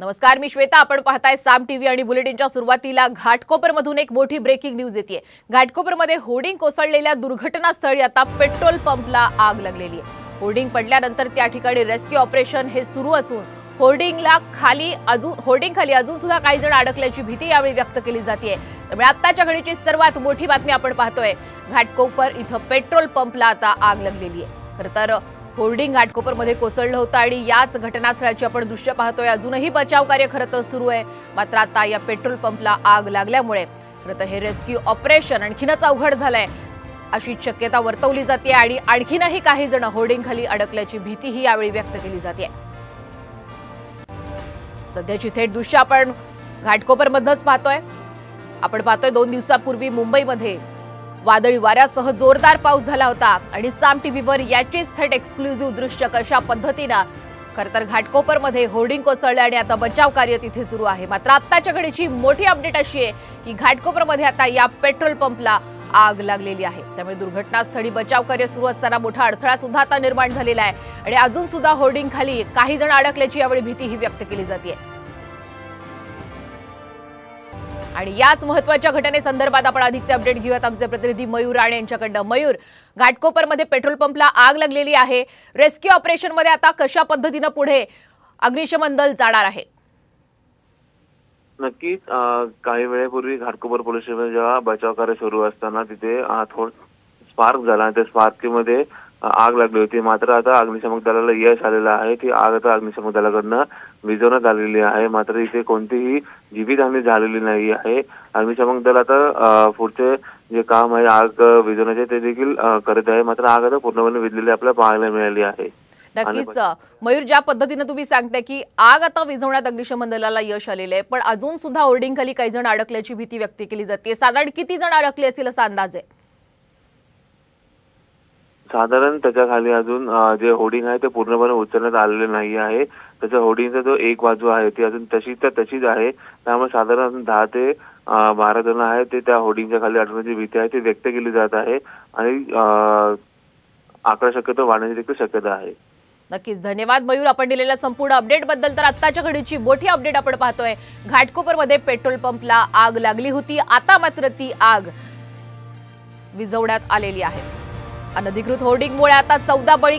नमस्कार, मी श्वेता. आपण पाहताय साम टीव्ही आणि बुलेटिनच्या सुरुवातीला घाटकोपरमधून एक मोठी ब्रेकिंग न्यूज येते. घाटकोपरमध्ये होर्डिंग कोसळलेल्या दुर्घटनास्थळी आता पेट्रोल पंपला आग लागलेली आहे. होर्डिंग पडल्यानंतर त्या ठिकाणी रेस्क्यू ऑपरेशन हे सुरू असून होर्डिंग खाली अजून सुद्धा काही जण अडकल्याची भीती यावेळी व्यक्त केली जाते. त्यामुळे आत्ताच्या घडीची सर्वात मोठी बातमी आपण पाहतोय. घाटकोपर इथं पेट्रोल पंपला आता आग लागलेली आहे. खरं तर होर्डिंग घाटकोपरमध्ये कोसळलं होतं आणि याच घटनास्थळाची आपण दृश्य पाहतोय. अजूनही बचाव कार्य खरं तर सुरू आहे. मात्र आता या पेट्रोल पंपला आग लागल्यामुळे खरं तर हे रेस्क्यू ऑपरेशन आणखीनच अवघड झालंय अशी शक्यता वर्तवली जाते आणि आणखीनही काही जण होर्डिंग खाली अडकल्याची भीतीही यावेळी व्यक्त केली जाते. सध्याची थेट दृश्य आपण घाटकोपरमधूनच पाहतोय. आपण पाहतोय 2 दिवसापूर्वी मुंबईमध्ये वादळी वाऱ्यासह जोरदार पाऊस झाला होता आणि साम टीव्हीवर याचीच थेट एक्सक्लुझिव्ह दृश्य कशा पद्धतीने खरं तर घाटकोपरमध्ये होर्डिंग कोसळले आणि आता बचाव कार्य तिथे सुरू आहे. मात्र आत्ताच्या घडीची मोठी अपडेट अशी आहे की घाटकोपरमध्ये आता या पेट्रोल पंपला आग लागलेली आहे. त्यामुळे दुर्घटनास्थळी बचाव कार्य सुरू असताना मोठा अडथळा सुद्धा आता निर्माण झालेला आहे आणि अजून सुद्धा होर्डिंग खाली काही जण अडकल्याची यावेळी भीतीही व्यक्त केली जाते. आणि याच महत्त्वाच्या घटनेसंदर्भात आपण अधिकचे अपडेट घेऊयात आमचे प्रतिनिधी मयूर राणे यांच्याकडनं. मयूर, घाटकोपरमध्ये पेट्रोल पंपला आग लागलेली आहे. रेस्क्यू ऑपरेशनमध्ये आता कशा पद्धतीने पुढे अग्निशमन दल जाणार आहे? नक्कीच काही वेळेपूर्वी घाटकोपर पोलीस स्टेशन जेव्हा बचाव कार्य सुरू असताना तिथे स्पार्क झाला. त्या स्पार्कमध्ये आग लागली होती. मात्र आता अग्निशमन दलाला यश आलेलं आहे. ती आग आता अग्निशमन दलाकडनं विझवण्यात आलेली आहे. मात्र इथे कोणतीही जीवितहानी झालेली नाही आहे. अग्निशमन दल आता पुढचे जे काम आहे आग विझवण्याचे ते देखील करत आहे. मात्र आग आता पूर्णपणे विझलेली आपल्याला पाहायला मिळाली आहे. नक्कीच मयूर, ज्या पद्धतीने तुम्ही सांगताय की आग आता विझवण्यात अग्निशमन दलाला यश आलेलं आहे, पण अजून सुद्धा होर्डिंग खाली काही जण अडकल्याची भीती व्यक्त केली जाते. साधारण किती जण अडकले असतील असा अंदाज आहे? साधारण त्याच्या खाली अजून जे होर्डिंग आहे ते पूर्णपणे उचलण्यात आलेले नाही आहे. त्याच्या होर्डिंगचा जो एक बाजू आहे ती अजून तशीच आहे. त्यामुळे साधारण 10 ते 12 जण आहेत ते त्या होर्डिंगच्या खाली अडकण्याची भीती आहे ती व्यक्त केली जात आहे आणि आकडा शक्यतो वाढण्याची देखील शक्यता आहे. नक्कीच धन्यवाद मयूर, आपण दिलेल्या संपूर्ण अपडेट बद्दल. तर आत्ताच्या घडीची मोठी अपडेट आपण पाहतोय. घाटकोपरमध्ये पेट्रोल पंपला आग लागली होती. आता मात्र ती आग विझवण्यात आलेली आहे. अनधिकृत होर्डिंगमुळे आता 14 बळी